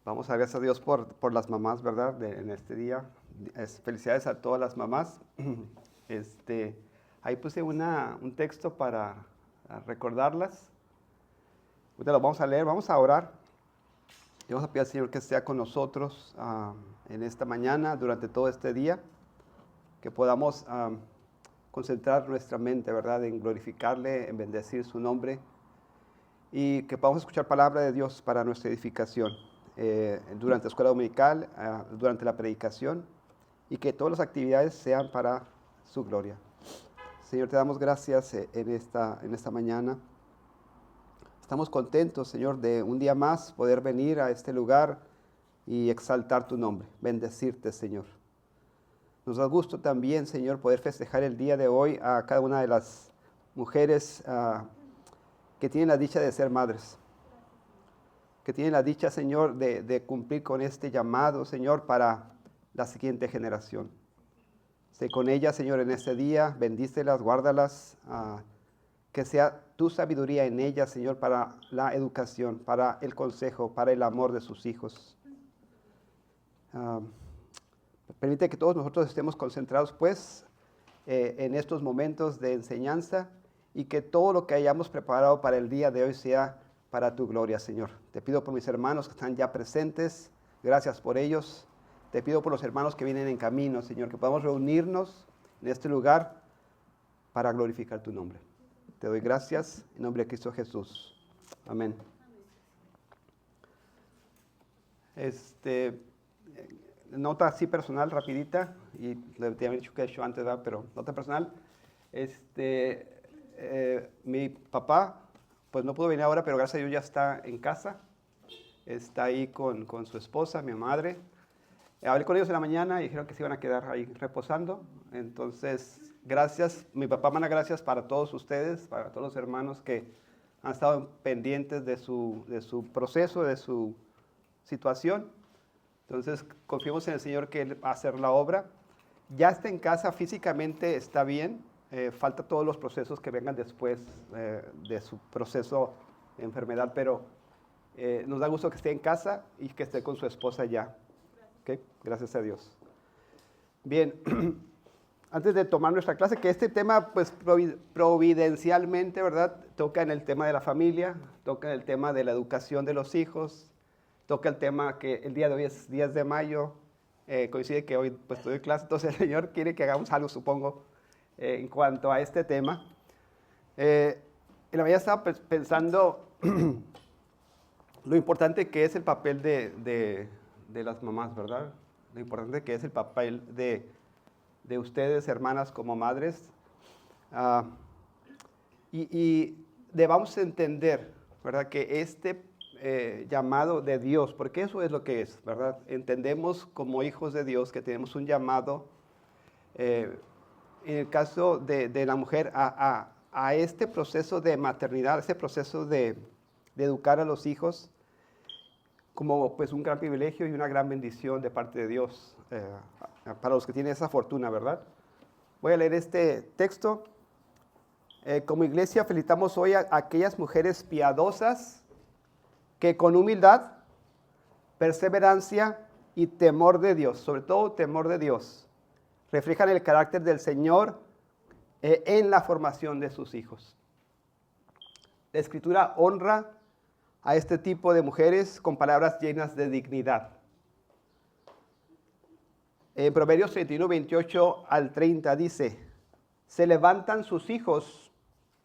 Vamos a dar gracias a Dios por las mamás, ¿verdad? En este día. Felicidades a todas las mamás. Ahí puse un texto para recordarlas. Ahorita lo vamos a leer, vamos a orar. Y vamos a pedir al Señor que sea con nosotros en esta mañana, durante todo este día. Que podamos concentrar nuestra mente, ¿verdad? En glorificarle, en bendecir su nombre. Y que podamos escuchar palabra de Dios para nuestra edificación. Durante la escuela dominical, durante la predicación, y que todas las actividades sean para su gloria. Señor, te damos gracias en esta mañana. Estamos contentos, Señor, de un día más poder venir a este lugar y exaltar tu nombre, bendecirte, Señor. Nos da gusto también, Señor, poder festejar el día de hoy a cada una de las mujeres que tienen la dicha de ser madres. Que tienen la dicha, Señor, de cumplir con este llamado, Señor, para la siguiente generación. Sé con ellas, Señor, en este día, bendícelas, guárdalas, que sea tu sabiduría en ellas, Señor, para la educación, para el consejo, para el amor de sus hijos. Permite que todos nosotros estemos concentrados, pues, en estos momentos de enseñanza y que todo lo que hayamos preparado para el día de hoy sea para tu gloria, Señor. Te pido por mis hermanos que están ya presentes, gracias por ellos. Te pido por los hermanos que vienen en camino, Señor, que podamos reunirnos en este lugar para glorificar tu nombre. Te doy gracias en nombre de Cristo Jesús. Amén. Nota así personal, rapidita, y te había dicho que he hecho antes, ¿verdad? Pero nota personal. Mi papá pues no pudo venir ahora, pero gracias a Dios ya está en casa. Está ahí con su esposa, mi madre. Hablé con ellos en la mañana y dijeron que se iban a quedar ahí reposando. Entonces, gracias. Mi papá manda gracias para todos ustedes, para todos los hermanos que han estado pendientes de su proceso, de su situación. Entonces, confiamos en el Señor que Él va a hacer la obra. Ya está en casa, físicamente está bien. Falta todos los procesos que vengan después de su proceso de enfermedad, pero nos da gusto que esté en casa y que esté con su esposa ya. ¿Okay? Gracias a Dios. Bien, antes de tomar nuestra clase, que este tema, pues providencialmente, ¿verdad? Toca en el tema de la familia, toca en el tema de la educación de los hijos, toca el tema que el día de hoy es 10 de mayo, coincide que hoy pues doy clase, entonces el Señor quiere que hagamos algo, supongo, en cuanto a este tema. En la mañana estaba pensando lo importante que es el papel de las mamás, ¿verdad? Lo importante que es el papel de ustedes, hermanas, como madres. Y debamos entender, ¿verdad? Que este llamado de Dios, porque eso es lo que es, ¿verdad? Entendemos como hijos de Dios que tenemos un llamado, en el caso de la mujer, a este proceso de maternidad, este proceso de educar a los hijos, como pues un gran privilegio y una gran bendición de parte de Dios para los que tienen esa fortuna, ¿verdad? Voy a leer este texto. Como iglesia felicitamos hoy a aquellas mujeres piadosas que con humildad, perseverancia y temor de Dios, sobre todo temor de Dios, reflejan el carácter del Señor en la formación de sus hijos. La Escritura honra a este tipo de mujeres con palabras llenas de dignidad. En Proverbios 31, 28 al 30 dice: se levantan sus hijos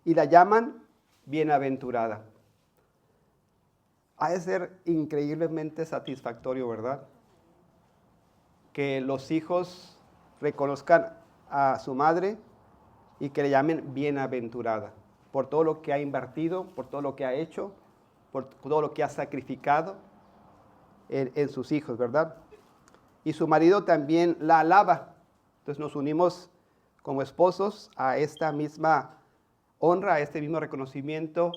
y la llaman bienaventurada. Ha de ser increíblemente satisfactorio, ¿verdad? Que los hijos reconozcan a su madre y que le llamen bienaventurada por todo lo que ha invertido, por todo lo que ha hecho, por todo lo que ha sacrificado en sus hijos, ¿verdad? Y su marido también la alaba. Entonces nos unimos como esposos a esta misma honra, a este mismo reconocimiento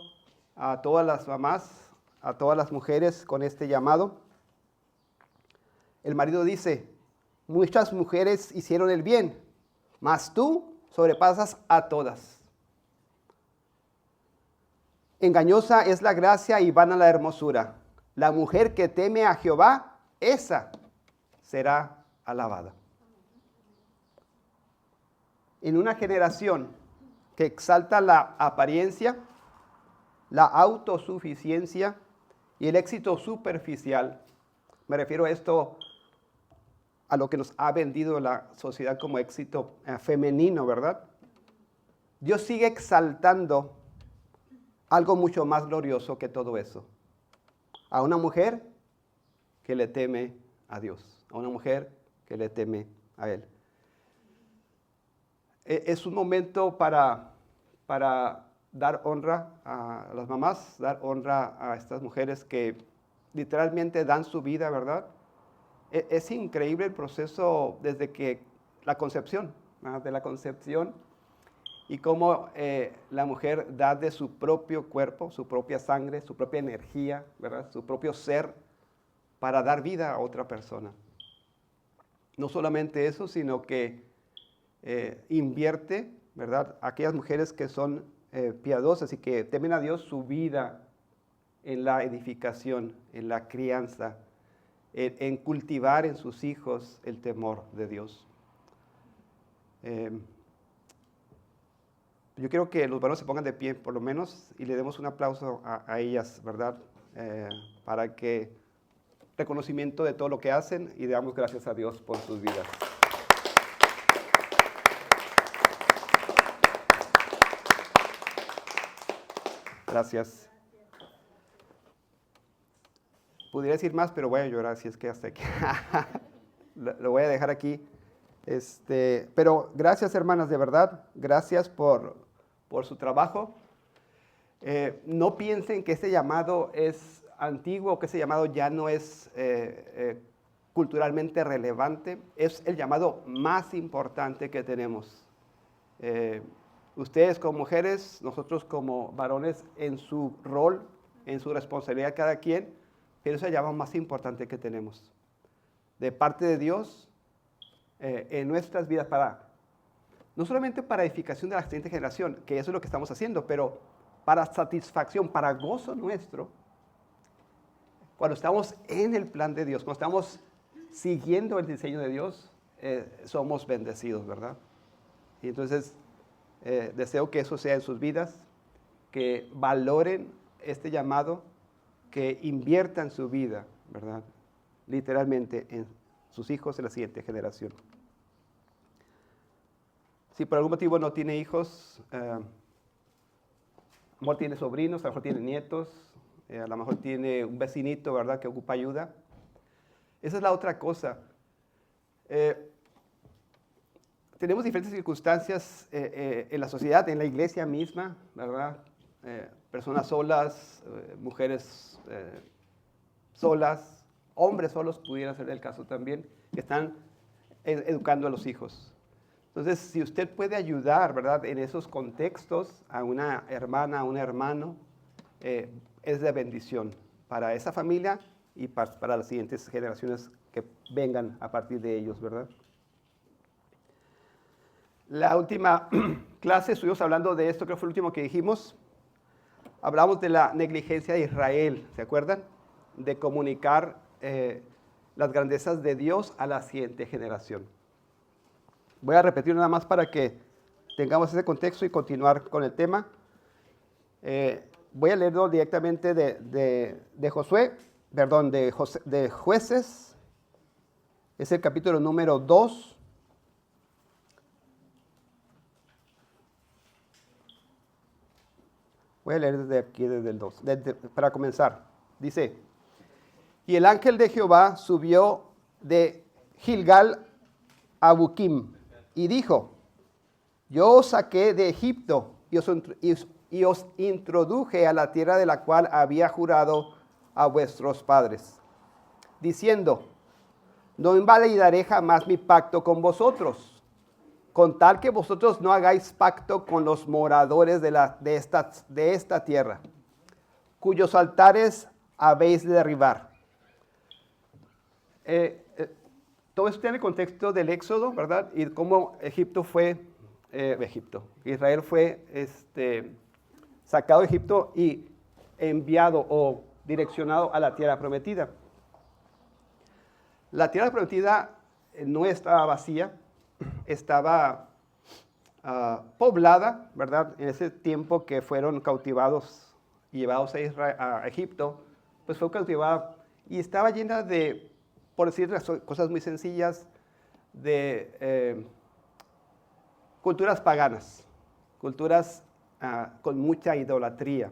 a todas las mamás, a todas las mujeres con este llamado. El marido dice: muchas mujeres hicieron el bien, mas tú sobrepasas a todas. Engañosa es la gracia y vana la hermosura. La mujer que teme a Jehová, esa será alabada. En una generación que exalta la apariencia, la autosuficiencia y el éxito superficial, me refiero a esto, a lo que nos ha vendido la sociedad como éxito femenino, ¿verdad? Dios sigue exaltando algo mucho más glorioso que todo eso. A una mujer que le teme a Dios, a una mujer que le teme a Él. Es un momento para dar honra a las mamás, dar honra a estas mujeres que literalmente dan su vida, ¿verdad? Es increíble el proceso desde que la concepción, ¿verdad? De la concepción y cómo la mujer da de su propio cuerpo, su propia sangre, su propia energía, ¿verdad? Su propio ser para dar vida a otra persona. No solamente eso, sino que invierte, ¿verdad? Aquellas mujeres que son piadosas y que temen a Dios, su vida en la edificación, en la crianza, en cultivar en sus hijos el temor de Dios. Yo quiero que los varones se pongan de pie, por lo menos, y le demos un aplauso a ellas, ¿verdad? Para que reconocimiento de todo lo que hacen y damos gracias a Dios por sus vidas. Gracias. Pudiera decir más, pero voy a llorar si es que hasta aquí. Lo voy a dejar aquí. Pero gracias, hermanas, de verdad. Gracias por su trabajo. No piensen que este llamado es antiguo, que ese llamado ya no es culturalmente relevante. Es el llamado más importante que tenemos. Ustedes como mujeres, nosotros como varones, en su rol, en su responsabilidad cada quien, pero es el llamado más importante que tenemos. De parte de Dios, en nuestras vidas, no solamente para edificación de la siguiente generación, que eso es lo que estamos haciendo, pero para satisfacción, para gozo nuestro, cuando estamos en el plan de Dios, cuando estamos siguiendo el diseño de Dios, somos bendecidos, ¿verdad? Y entonces, deseo que eso sea en sus vidas, que valoren este llamado, que inviertan su vida, ¿verdad? Literalmente en sus hijos en la siguiente generación. Si por algún motivo no tiene hijos, a lo mejor tiene sobrinos, a lo mejor tiene nietos, a lo mejor tiene un vecinito, ¿verdad?, que ocupa ayuda. Esa es la otra cosa. Tenemos diferentes circunstancias en la sociedad, en la iglesia misma, ¿verdad? Personas solas, mujeres solas, hombres solos, pudiera ser el caso también, que están educando a los hijos. Entonces, si usted puede ayudar, ¿verdad?, en esos contextos a una hermana, a un hermano, es de bendición para esa familia y para las siguientes generaciones que vengan a partir de ellos, ¿verdad? La última clase estuvimos hablando de esto, creo que fue el último que dijimos. Hablamos de la negligencia de Israel, ¿se acuerdan? De comunicar las grandezas de Dios a la siguiente generación. Voy a repetir nada más para que tengamos ese contexto y continuar con el tema. Voy a leerlo directamente de Jueces. Es el capítulo número 2. Voy a leer desde aquí, desde el 2, para comenzar. Dice, y el ángel de Jehová subió de Gilgal a Boquim y dijo, yo os saqué de Egipto y os introduje a la tierra de la cual había jurado a vuestros padres, diciendo, no invalidaré jamás mi pacto con vosotros, con tal que vosotros no hagáis pacto con los moradores de esta tierra, cuyos altares habéis de derribar. Todo esto tiene el contexto del Éxodo, ¿verdad? Y cómo Israel fue sacado de Egipto y enviado o direccionado a la tierra prometida. La tierra prometida no estaba vacía, estaba poblada, ¿verdad? En ese tiempo que fueron cautivados y llevados a Egipto, pues fue cautivada y estaba llena de, por decir las cosas muy sencillas, de culturas paganas, culturas con mucha idolatría.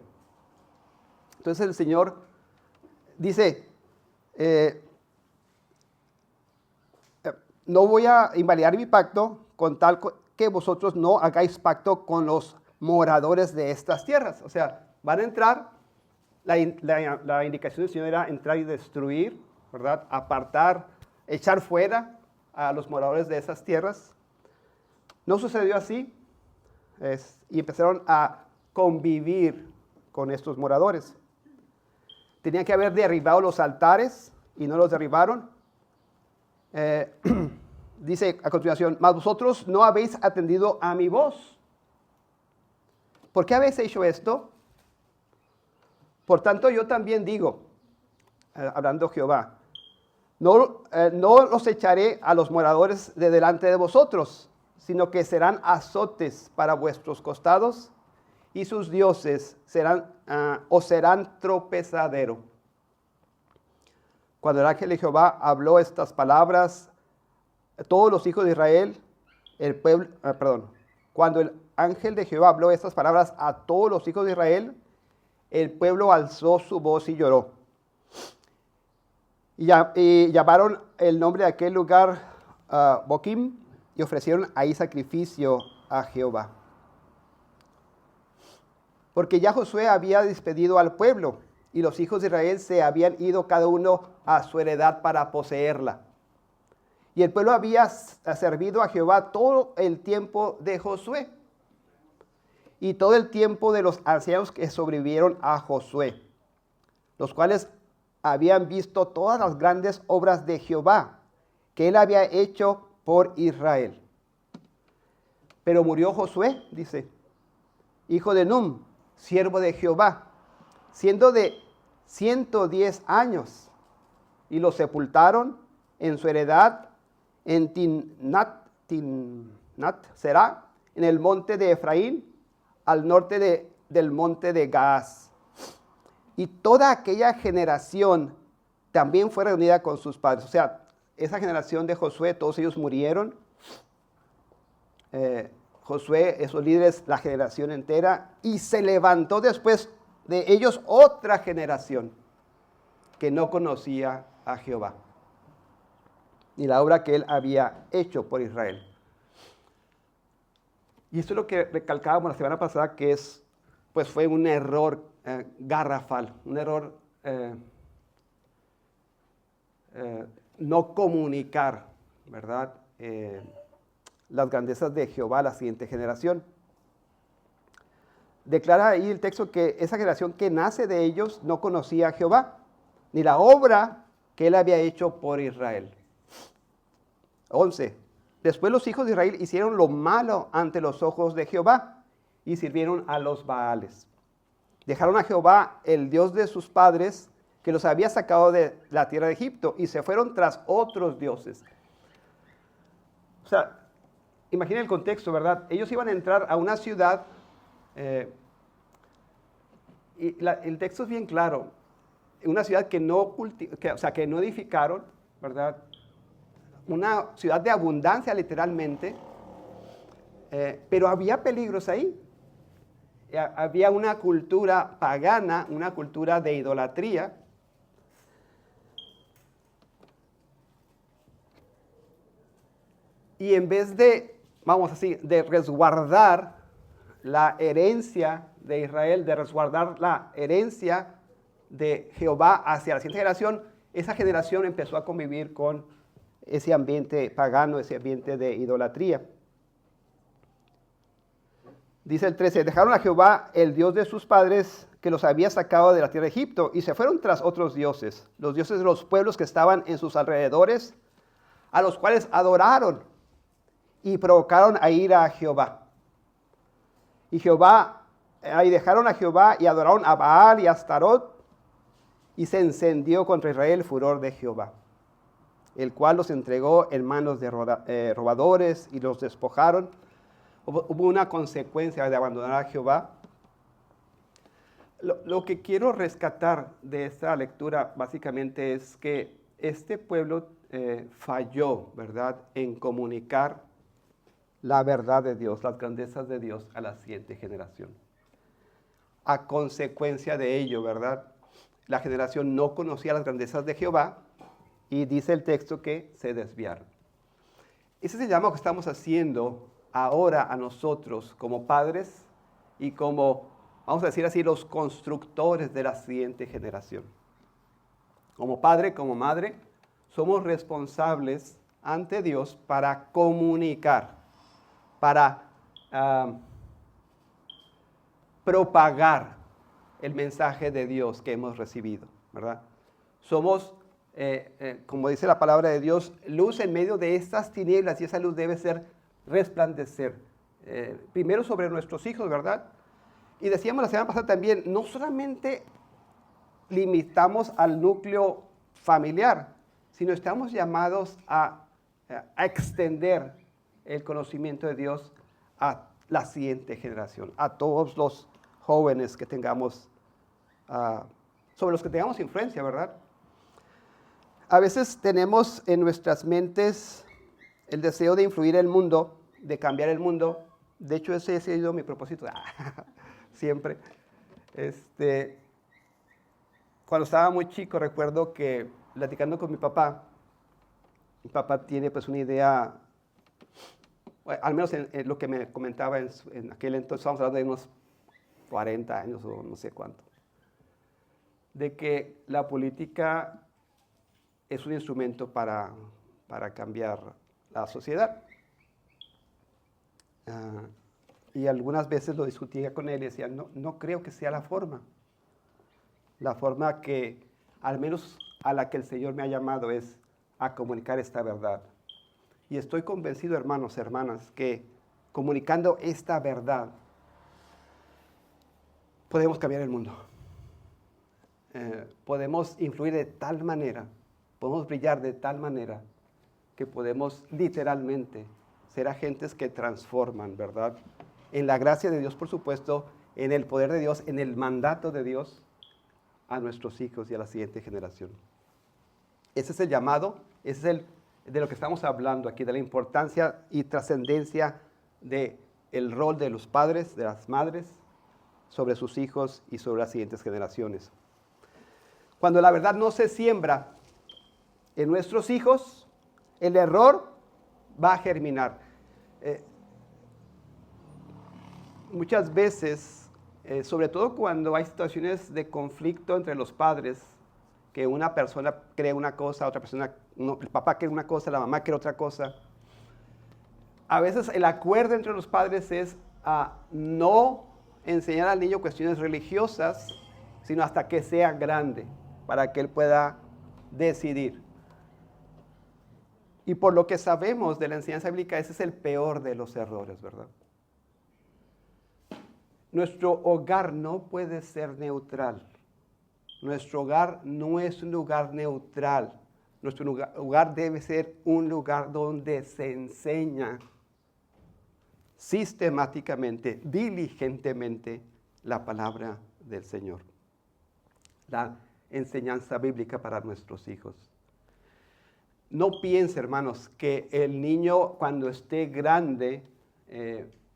Entonces el Señor dice, no voy a invalidar mi pacto con tal que vosotros no hagáis pacto con los moradores de estas tierras. O sea, van a entrar, la indicación del Señor era entrar y destruir, ¿verdad? Apartar, echar fuera a los moradores de esas tierras. No sucedió así, y empezaron a convivir con estos moradores. Tenían que haber derribado los altares y no los derribaron. Dice a continuación, mas vosotros no habéis atendido a mi voz. ¿Por qué habéis hecho esto? Por tanto, yo también digo, hablando Jehová, no los echaré a los moradores de delante de vosotros, sino que serán azotes para vuestros costados, y sus dioses os serán tropezadero. Cuando el ángel de Jehová habló estas palabras, todos los hijos de Israel, cuando el ángel de Jehová habló estas palabras a todos los hijos de Israel, el pueblo alzó su voz y lloró. Y llamaron el nombre de aquel lugar Boquim, y ofrecieron ahí sacrificio a Jehová. Porque ya Josué había despedido al pueblo, y los hijos de Israel se habían ido cada uno a su heredad para poseerla. Y el pueblo había servido a Jehová todo el tiempo de Josué, y todo el tiempo de los ancianos que sobrevivieron a Josué, los cuales habían visto todas las grandes obras de Jehová que él había hecho por Israel. Pero murió Josué, dice, hijo de Num, siervo de Jehová, siendo de 110 años, y lo sepultaron en su heredad en Timnat Será, en el monte de Efraín, al norte del monte de Gaas. Y toda aquella generación también fue reunida con sus padres. O sea, esa generación de Josué, todos ellos murieron. Josué, esos líderes, la generación entera, y se levantó después de ellos otra generación que no conocía a Jehová ni la obra que él había hecho por Israel. Y esto es lo que recalcábamos la semana pasada, que fue un error garrafal, un error no comunicar, ¿verdad? Las grandezas de Jehová a la siguiente generación. Declara ahí el texto que esa generación que nace de ellos no conocía a Jehová, ni la obra que él había hecho por Israel. 11. Después los hijos de Israel hicieron lo malo ante los ojos de Jehová y sirvieron a los Baales. Dejaron a Jehová, el Dios de sus padres, que los había sacado de la tierra de Egipto, y se fueron tras otros dioses. O sea, imaginen el contexto, ¿verdad? Ellos iban a entrar a una ciudad, el texto es bien claro, una ciudad que no edificaron, ¿verdad? Una ciudad de abundancia literalmente, pero había peligros ahí. Había una cultura pagana, una cultura de idolatría. Y en vez de, de resguardar la herencia de Israel, de resguardar la herencia de Jehová hacia la siguiente generación, esa generación empezó a convivir con ese ambiente pagano, ese ambiente de idolatría. Dice el 13, dejaron a Jehová, el Dios de sus padres, que los había sacado de la tierra de Egipto, y se fueron tras otros dioses, los dioses de los pueblos que estaban en sus alrededores, a los cuales adoraron y provocaron a ira a Jehová. Y dejaron a Jehová y adoraron a Baal y a Astarot, y se encendió contra Israel el furor de Jehová, el cual los entregó en manos de robadores y los despojaron. Hubo una consecuencia de abandonar a Jehová. Lo que quiero rescatar de esta lectura básicamente es que este pueblo falló, ¿verdad?, en comunicar la verdad de Dios, las grandezas de Dios a la siguiente generación. A consecuencia de ello, ¿verdad?, la generación no conocía las grandezas de Jehová y dice el texto que se desviaron. Ese es el llamado que estamos haciendo ahora a nosotros como padres y como, vamos a decir así, los constructores de la siguiente generación. Como padre, como madre, somos responsables ante Dios para comunicar, para propagar el mensaje de Dios que hemos recibido, ¿verdad? Somos, como dice la palabra de Dios, luz en medio de estas tinieblas, y esa luz debe ser resplandecer. Primero sobre nuestros hijos, ¿verdad? Y decíamos la semana pasada también, no solamente limitamos al núcleo familiar, sino estamos llamados a extender el conocimiento de Dios a la siguiente generación, a todos los jóvenes que tengamos, sobre los que tengamos influencia, ¿verdad? A veces tenemos en nuestras mentes el deseo de influir el mundo, de cambiar el mundo. De hecho, ese ha sido mi propósito siempre. Cuando estaba muy chico, recuerdo que platicando con mi papá tiene pues una idea, bueno, al menos en lo que me comentaba en aquel entonces, estamos hablando de unos 40 años o no sé cuánto, de que la política es un instrumento para cambiar la sociedad. Y algunas veces lo discutía con él y decía, no creo que sea la forma que, al menos a la que el Señor me ha llamado, es a comunicar esta verdad. Y estoy convencido, hermanos, hermanas, que comunicando esta verdad podemos cambiar el mundo. Podemos influir de tal manera, podemos brillar de tal manera que podemos literalmente ser agentes que transforman, ¿verdad? En la gracia de Dios, por supuesto, en el poder de Dios, en el mandato de Dios a nuestros hijos y a la siguiente generación. Ese es el llamado, ese es de lo que estamos hablando aquí, de la importancia y trascendencia del rol de los padres, de las madres, sobre sus hijos y sobre las siguientes generaciones. Cuando la verdad no se siembra en nuestros hijos, el error va a germinar. Muchas veces, sobre todo cuando hay situaciones de conflicto entre los padres, que una persona cree una cosa, otra persona, el papá cree una cosa, la mamá cree otra cosa. A veces el acuerdo entre los padres es no enseñar al niño cuestiones religiosas, sino hasta que sea grande, para que él pueda decidir. Y por lo que sabemos de la enseñanza bíblica, ese es el peor de los errores, ¿verdad? Nuestro hogar no puede ser neutral. Nuestro hogar no es un lugar neutral. Nuestro hogar debe ser un lugar donde se enseña sistemáticamente, diligentemente, la palabra del Señor. La enseñanza bíblica para nuestros hijos. No piense, hermanos, que el niño cuando esté grande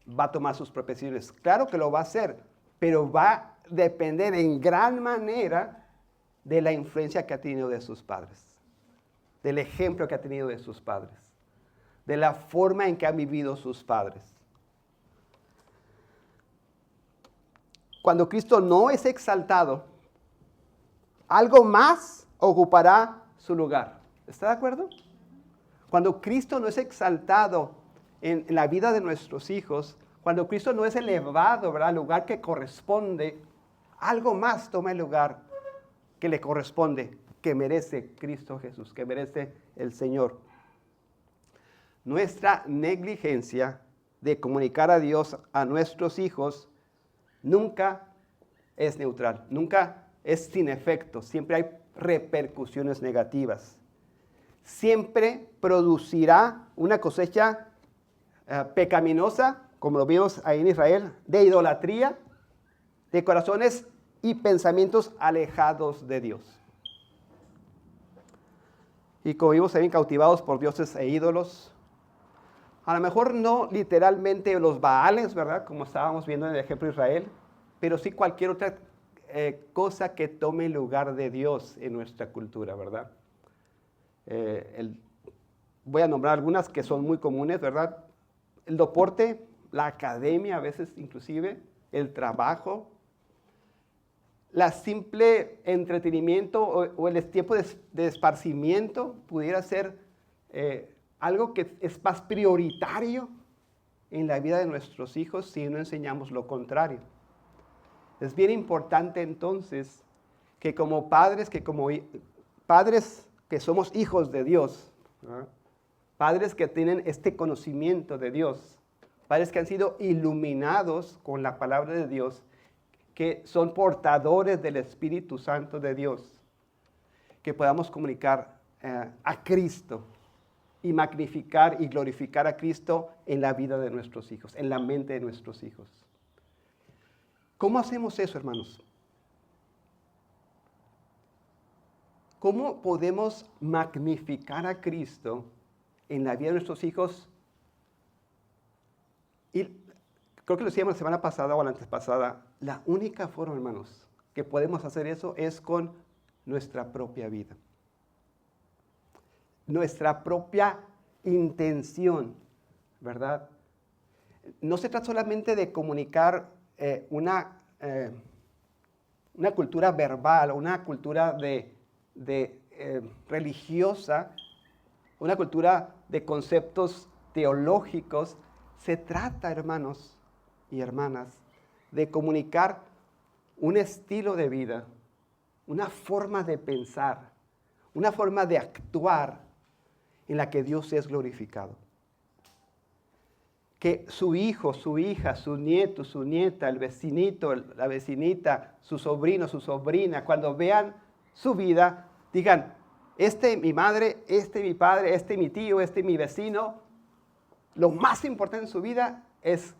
va a tomar sus propias decisiones. Claro que lo va a hacer, pero va a depender en gran manera de la influencia que ha tenido de sus padres, del ejemplo que ha tenido de sus padres, de la forma en que han vivido sus padres. Cuando Cristo no es exaltado, algo más ocupará su lugar. ¿Está de acuerdo? Cuando Cristo no es exaltado en la vida de nuestros hijos, cuando Cristo no es elevado, ¿verdad?, al lugar que corresponde, algo más toma el lugar que le corresponde, que merece Cristo Jesús, que merece el Señor. Nuestra negligencia de comunicar a Dios a nuestros hijos nunca es neutral, nunca es sin efecto, siempre hay repercusiones negativas. Siempre producirá una cosecha pecaminosa, como lo vimos ahí en Israel, de idolatría, de corazones y pensamientos alejados de Dios. Y como vimos también cautivados por dioses e ídolos. A lo mejor no literalmente los Baales, ¿verdad? Como estábamos viendo en el ejemplo de Israel, pero sí cualquier otra cosa que tome el lugar de Dios en nuestra cultura, ¿verdad? Voy a nombrar algunas que son muy comunes, ¿verdad? El deporte, la academia a veces inclusive, el trabajo, la simple entretenimiento o el tiempo de esparcimiento pudiera ser algo que es más prioritario en la vida de nuestros hijos si no enseñamos lo contrario. Es bien importante entonces que como padres, padres que somos hijos de Dios, ¿verdad? Padres que tienen este conocimiento de Dios, padres que han sido iluminados con la palabra de Dios, que son portadores del Espíritu Santo de Dios, que podamos comunicar a Cristo y magnificar y glorificar a Cristo en la vida de nuestros hijos, en la mente de nuestros hijos. ¿Cómo hacemos eso, hermanos? ¿Cómo podemos magnificar a Cristo en la vida de nuestros hijos? Y creo que lo decíamos la semana pasada o la antepasada, la única forma, hermanos, que podemos hacer eso es con nuestra propia vida. Nuestra propia intención, ¿verdad? No se trata solamente de comunicar una cultura verbal, una cultura religiosa, una cultura de conceptos teológicos. Se trata, hermanos y hermanas, de comunicar un estilo de vida, una forma de pensar, una forma de actuar en la que Dios es glorificado. Que su hijo, su hija, su nieto, su nieta, el vecinito, la vecinita, su sobrino, su sobrina, cuando vean su vida, digan, este mi madre, este mi padre, este mi tío, este mi vecino, lo más importante en su vida es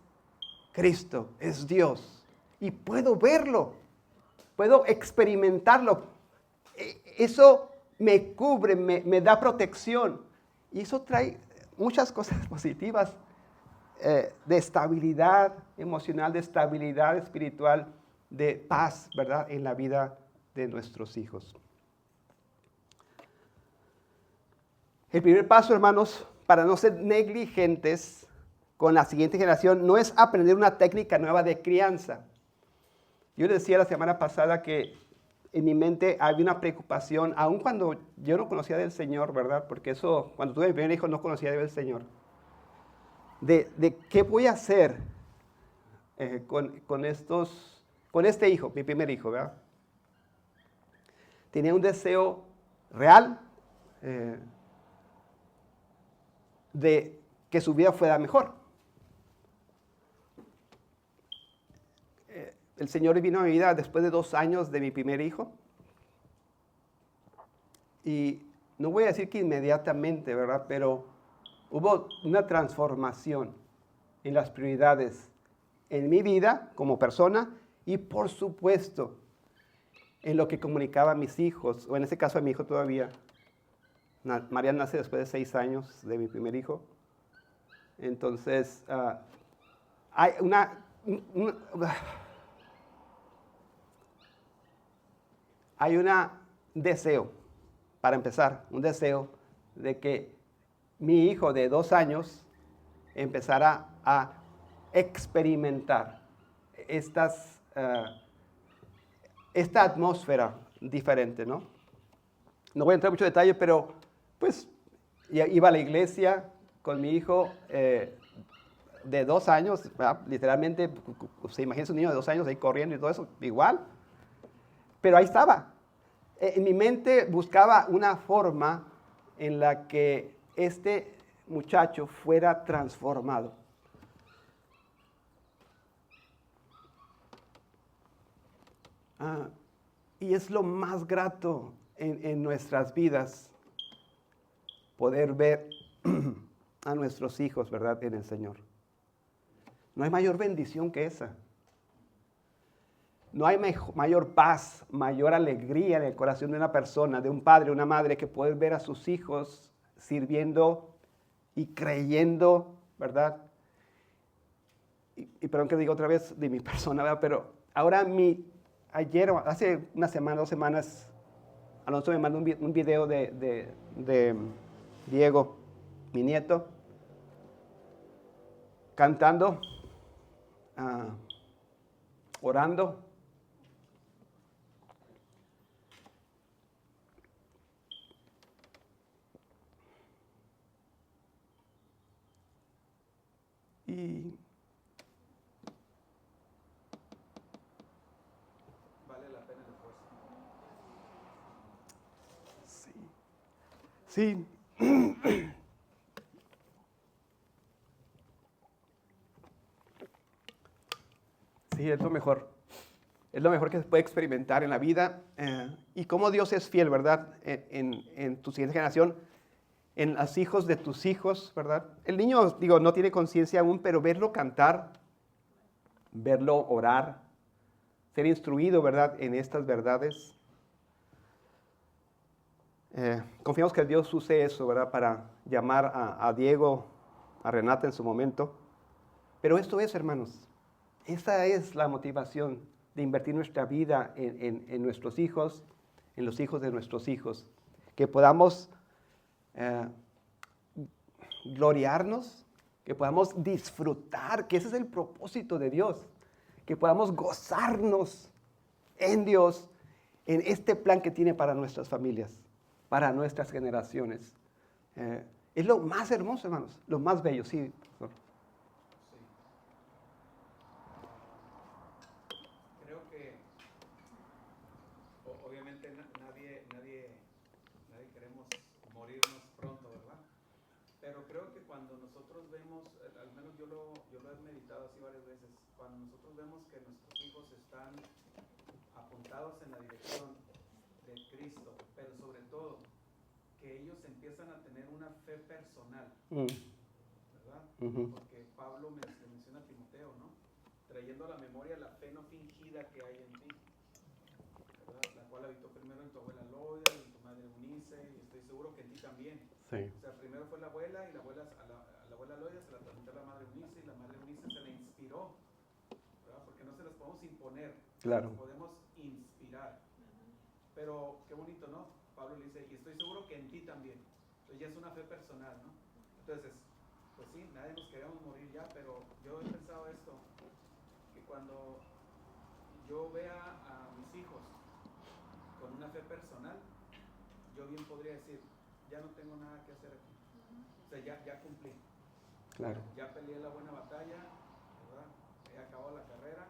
Cristo, es Dios. Y puedo verlo, puedo experimentarlo. Eso me cubre, me da protección. Y eso trae muchas cosas positivas de estabilidad emocional, de estabilidad espiritual, de paz, ¿verdad? En la vida de nuestros hijos. El primer paso, hermanos, para no ser negligentes con la siguiente generación, no es aprender una técnica nueva de crianza. Yo les decía la semana pasada que en mi mente había una preocupación, aun cuando yo no conocía del Señor, ¿verdad? Porque eso, cuando tuve mi primer hijo, no conocía del Señor. De qué voy a hacer con este hijo, mi primer hijo, ¿verdad? Tenía un deseo real de que su vida fuera mejor. El Señor vino a mi vida después de 2 años de mi primer hijo. Y no voy a decir que inmediatamente, ¿verdad? Pero hubo una transformación en las prioridades en mi vida como persona y, por supuesto, en lo que comunicaba a mis hijos, o en ese caso a mi hijo todavía. María nace después de 6 años de mi primer hijo. Entonces, hay un deseo, para empezar, un deseo de que mi hijo de 2 años empezara a experimentar esta atmósfera diferente, ¿no? No voy a entrar en mucho detalle, pero pues iba a la iglesia con mi hijo de 2 años, ¿verdad? Literalmente, se imagina un niño de 2 años ahí corriendo y todo eso, igual, pero ahí estaba. En mi mente buscaba una forma en la que este muchacho fuera transformado. Y es lo más grato en nuestras vidas poder ver a nuestros hijos, ¿verdad?, en el Señor. No hay mayor bendición que esa. No hay mayor paz, mayor alegría en el corazón de una persona, de un padre, una madre, que poder ver a sus hijos sirviendo y creyendo, ¿verdad? Y perdón que diga otra vez de mi persona, ¿verdad? Pero ahora ayer, hace una semana, 2 semanas, Alonso me mandó un video de Diego, mi nieto, cantando, orando. Y Vale la pena el esfuerzo. sí, sí, es lo mejor. Es lo mejor que se puede experimentar en la vida. Y cómo Dios es fiel, ¿verdad? En tu siguiente generación, en los hijos de tus hijos, ¿verdad? El niño, digo, no tiene conciencia aún, pero verlo cantar, verlo orar, ser instruido, ¿verdad?, en estas verdades. Confiamos que Dios use eso, ¿verdad?, para llamar a Diego, a Renata en su momento. Pero esto es, hermanos, esa es la motivación de invertir nuestra vida en nuestros hijos, en los hijos de nuestros hijos. Que podamos gloriarnos, que podamos disfrutar, que ese es el propósito de Dios. Que podamos gozarnos en Dios, en este plan que tiene para nuestras familias, para nuestras generaciones. Es lo más hermoso, hermanos, lo más bello, sí, profesor. Creo que obviamente nadie queremos morirnos pronto, ¿verdad? Pero creo que cuando nosotros vemos, al menos yo lo he meditado así varias veces, cuando nosotros vemos que nuestros hijos están apuntados en la dirección de Cristo, pero sobre todo que ellos empiezan a tener una fe personal, ¿verdad? Porque Pablo le menciona a Timoteo, ¿no? Trayendo a la memoria la fe no fingida que hay en ti, ¿verdad? La cual habitó primero en tu abuela Loida y en tu madre Eunice, y estoy seguro que en ti también. Sí. O sea, primero fue la abuela, y la abuela Loida se la transmitió a la madre Eunice, y la madre Eunice se la inspiró, ¿verdad? Porque no se las podemos imponer, Claro. las podemos inspirar. Pero qué bonito, ¿no? Pablo le dice, y estoy seguro que en ti también. Entonces ya es una fe personal, ¿no? Entonces, pues sí, nadie nos queremos morir ya, pero yo he pensado esto, que cuando yo vea a mis hijos con una fe personal, yo bien podría decir, ya no tengo nada que hacer aquí. O sea, ya cumplí. Claro. Ya peleé la buena batalla, ¿verdad? He acabado la carrera,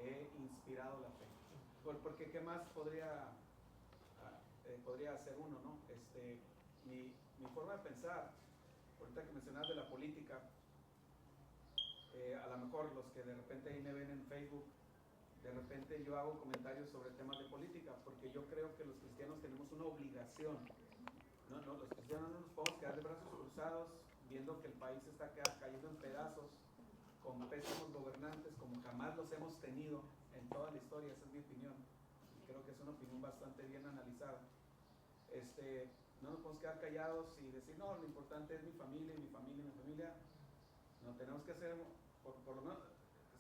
he inspirado la fe. Porque ¿qué más podría hacer uno, ¿no? Mi forma de pensar, ahorita que mencionabas de la política, a lo mejor los que de repente ahí me ven en Facebook, de repente yo hago comentarios sobre temas de política, porque yo creo que los cristianos tenemos una obligación. No, los cristianos no nos podemos quedar de brazos cruzados viendo que el país está cayendo en pedazos, con pésimos gobernantes como jamás los hemos tenido en toda la historia. Esa es mi opinión, y creo que es una opinión bastante bien analizada. No nos podemos quedar callados y decir, no, lo importante es mi familia, y mi familia, y mi familia. No, tenemos que hacer, por lo menos,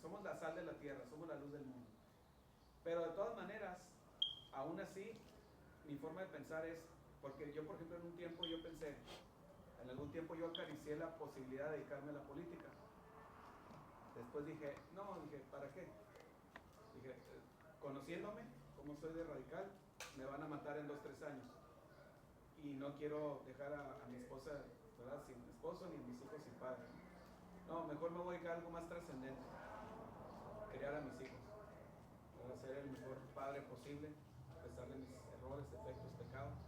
somos la sal de la tierra, somos la luz del mundo. Pero de todas maneras, aún así, mi forma de pensar es, porque yo, por ejemplo, en algún tiempo yo acaricié la posibilidad de dedicarme a la política. Después dije, ¿para qué? Dije, conociéndome, como soy de radical, me van a matar en 2-3 años. Y no quiero dejar a mi esposa, ¿verdad?, sin esposo, ni a mis hijos sin padre. No, mejor me voy a algo más trascendente. Criar a mis hijos, para ser el mejor padre posible, a pesar de mis errores, defectos, pecados.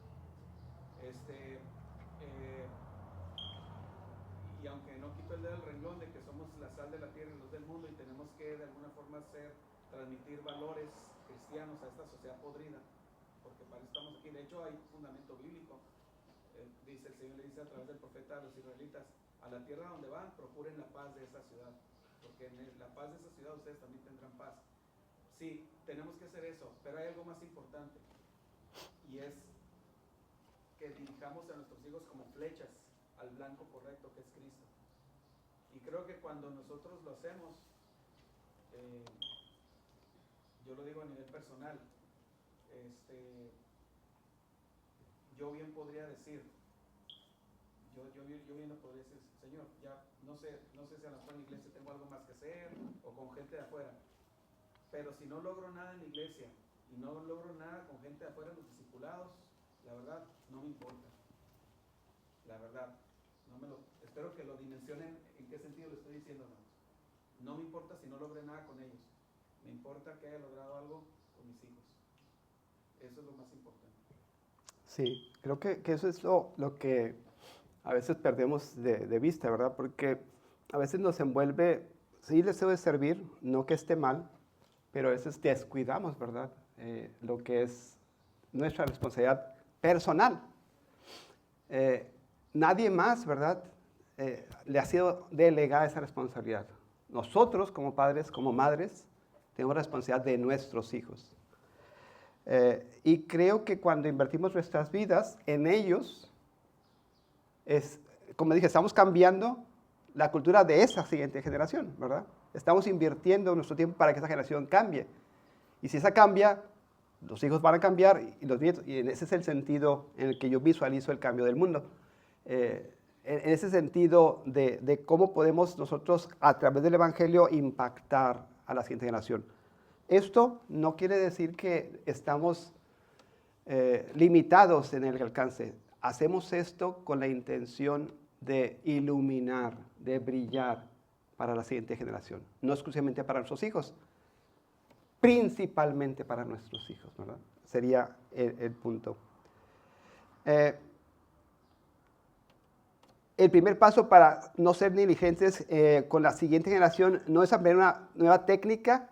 Y aunque no quito el dedo del renglón de que somos la sal de la tierra y luz del mundo, y tenemos que de alguna forma ser transmitir valores cristianos a esta sociedad podrida, porque para eso estamos aquí. De hecho, hay fundamento bíblico. Dice el Señor, le dice a través del profeta a los israelitas: a la tierra donde van, procuren la paz de esa ciudad, porque en la paz de esa ciudad ustedes también tendrán paz. Sí, tenemos que hacer eso, pero hay algo más importante, y es que dirijamos a nuestros hijos como flechas al blanco correcto, que es Cristo. Y creo que cuando nosotros lo hacemos, yo lo digo a nivel personal, yo bien podría decir, yo bien lo podría decir: Señor, ya no sé si a lo mejor en la iglesia tengo algo más que hacer o con gente de afuera, pero si no logro nada en la iglesia y no logro nada con gente de afuera, los discipulados, la verdad, no me importa. La verdad, espero que lo dimensionen en qué sentido lo estoy diciendo, hermanos. No me importa si no logré nada con ellos. Me importa que haya logrado algo con mis hijos. Eso es lo más importante. Sí, creo que eso es lo que a veces perdemos de vista, ¿verdad? Porque a veces nos envuelve, sí, el deseo de servir, no que esté mal, pero a veces descuidamos, ¿verdad? Lo que es nuestra responsabilidad personal. Nadie más, ¿verdad? Le ha sido delegada esa responsabilidad. Nosotros, como padres, como madres, tenemos responsabilidad de nuestros hijos. Y creo que cuando invertimos nuestras vidas en ellos, como dije, estamos cambiando la cultura de esa siguiente generación, ¿verdad? Estamos invirtiendo nuestro tiempo para que esa generación cambie. Y si esa cambia, los hijos van a cambiar y los nietos. Y ese es el sentido en el que yo visualizo el cambio del mundo. En ese sentido de cómo podemos nosotros, a través del Evangelio, impactar a la siguiente generación. Esto no quiere decir que estamos limitados en el alcance. Hacemos esto con la intención de iluminar, de brillar para la siguiente generación. No exclusivamente para nuestros hijos, principalmente para nuestros hijos, ¿verdad? Sería el punto. El primer paso para no ser negligentes con la siguiente generación no es aprender una nueva técnica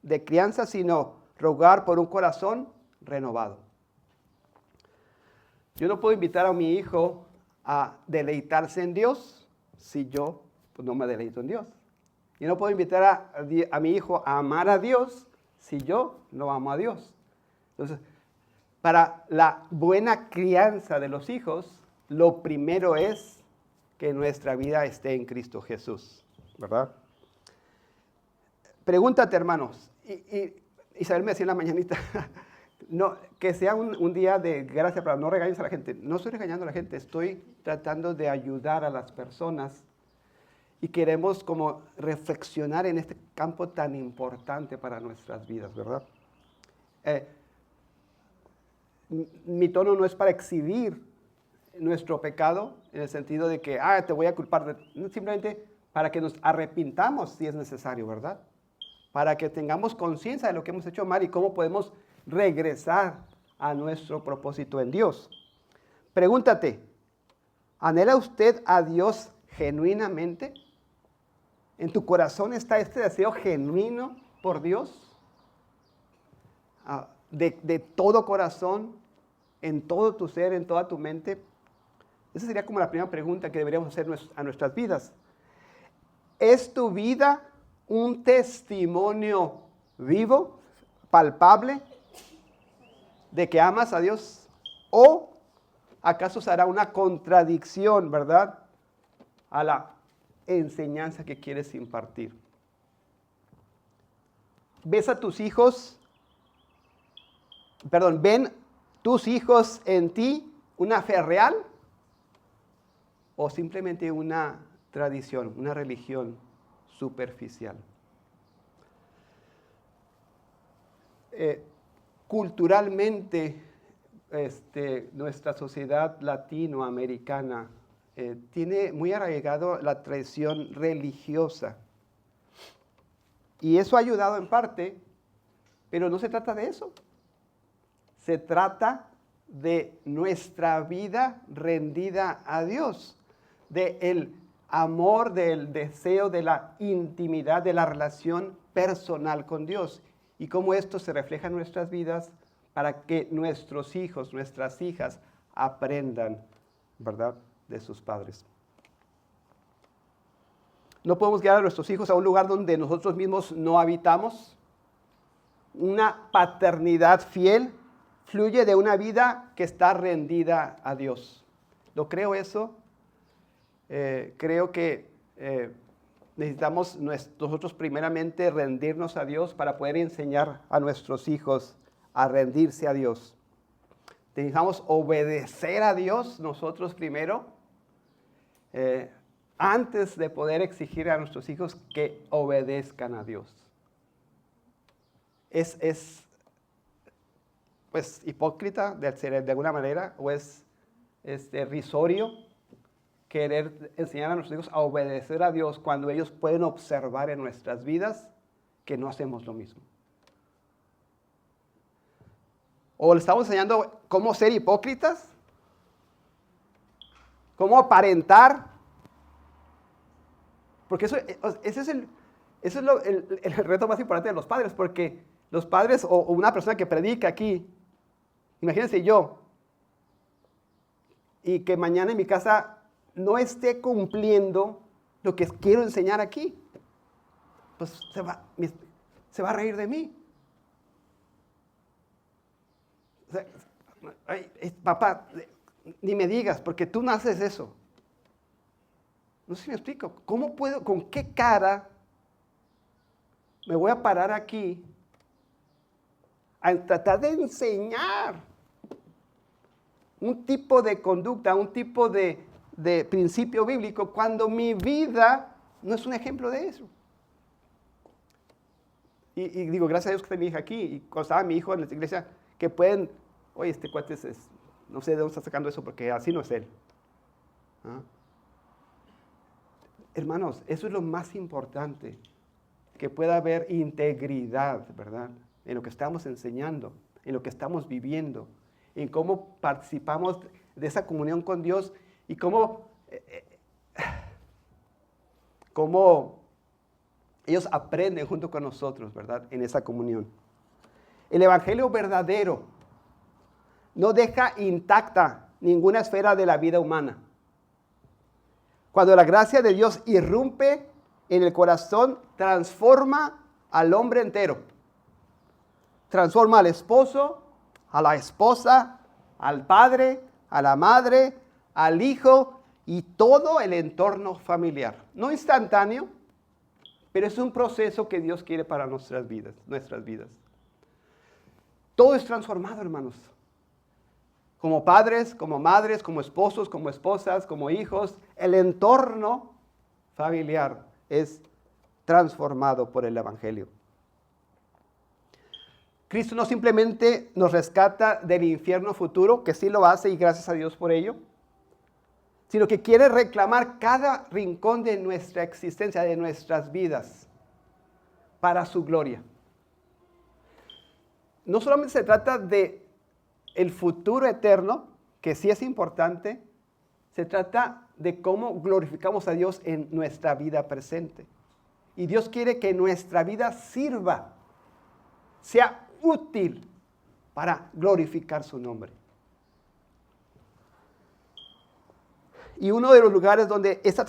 de crianza, sino rogar por un corazón renovado. Yo no puedo invitar a mi hijo a deleitarse en Dios si yo no me deleito en Dios. Yo no puedo invitar a mi hijo a amar a Dios si yo no amo a Dios. Entonces, para la buena crianza de los hijos, lo primero es que nuestra vida esté en Cristo Jesús, ¿verdad? Pregúntate, hermanos, y Isabel me decía en la mañanita, no, que sea un día de gracia para no regañes a la gente. No estoy regañando a la gente, estoy tratando de ayudar a las personas y queremos como reflexionar en este campo tan importante para nuestras vidas, ¿verdad? Mi tono no es para exhibir nuestro pecado en el sentido de que, te voy a culpar, simplemente para que nos arrepintamos si es necesario, ¿verdad? Para que tengamos conciencia de lo que hemos hecho mal y cómo podemos regresar a nuestro propósito en Dios. Pregúntate, ¿anhela usted a Dios genuinamente? ¿En tu corazón está este deseo genuino por Dios? De todo corazón, en todo tu ser, en toda tu mente. Esa sería como la primera pregunta que deberíamos hacer a nuestras vidas. ¿Es tu vida un testimonio vivo, palpable, de que amas a Dios? ¿O acaso será una contradicción, verdad, a la enseñanza que quieres impartir? ¿Ven tus hijos en ti una fe real o simplemente una tradición, una religión superficial? Culturalmente, nuestra sociedad latinoamericana tiene muy arraigado la tradición religiosa. Y eso ha ayudado en parte, pero no se trata de eso. Se trata de nuestra vida rendida a Dios, del amor, del deseo, de la intimidad, de la relación personal con Dios. y cómo esto se refleja en nuestras vidas para que nuestros hijos, nuestras hijas aprendan, ¿verdad?, de sus padres. No podemos guiar a nuestros hijos a un lugar donde nosotros mismos no habitamos. Una paternidad fiel fluye de una vida que está rendida a Dios. ¿Lo creo eso? Creo que necesitamos nosotros primeramente rendirnos a Dios para poder enseñar a nuestros hijos a rendirse a Dios. Necesitamos obedecer a Dios nosotros primero, antes de poder exigir a nuestros hijos que obedezcan a Dios. Es pues hipócrita de alguna manera, o es risorio querer enseñar a nuestros hijos a obedecer a Dios cuando ellos pueden observar en nuestras vidas que no hacemos lo mismo. O le estamos enseñando cómo ser hipócritas, cómo aparentar, porque ese es el reto más importante de los padres, porque los padres o una persona que predica aquí, imagínense yo, y que mañana en mi casa no esté cumpliendo lo que quiero enseñar aquí, pues se va a reír de mí. O sea, papá, ni me digas, porque tú no haces eso. No sé si me explico. ¿Cómo puedo, con qué cara me voy a parar aquí a tratar de enseñar un tipo de conducta, un tipo de principio bíblico, cuando mi vida no es un ejemplo de eso? Y digo, gracias a Dios que está mi hija aquí, y cuando estaba mi hijo en la iglesia, que pueden, oye, este cuate no sé de dónde está sacando eso, porque así no es él. ¿Ah? Hermanos, eso es lo más importante, que pueda haber integridad, ¿verdad?, en lo que estamos enseñando, en lo que estamos viviendo, en cómo participamos de esa comunión con Dios y cómo ellos aprenden junto con nosotros, ¿verdad?, en esa comunión. El evangelio verdadero no deja intacta ninguna esfera de la vida humana. Cuando la gracia de Dios irrumpe en el corazón, transforma al hombre entero. Transforma al esposo, a la esposa, al padre, a la madre, al hijo y todo el entorno familiar. No instantáneo, pero es un proceso que Dios quiere para nuestras vidas. Todo es transformado, hermanos. Como padres, como madres, como esposos, como esposas, como hijos, el entorno familiar es transformado por el evangelio. Cristo no simplemente nos rescata del infierno futuro, que sí lo hace y gracias a Dios por ello, sino que quiere reclamar cada rincón de nuestra existencia, de nuestras vidas, para su gloria. No solamente se trata de el futuro eterno, que sí es importante, se trata de cómo glorificamos a Dios en nuestra vida presente. Y Dios quiere que nuestra vida sirva, sea útil para glorificar su nombre. Y uno de los lugares donde esta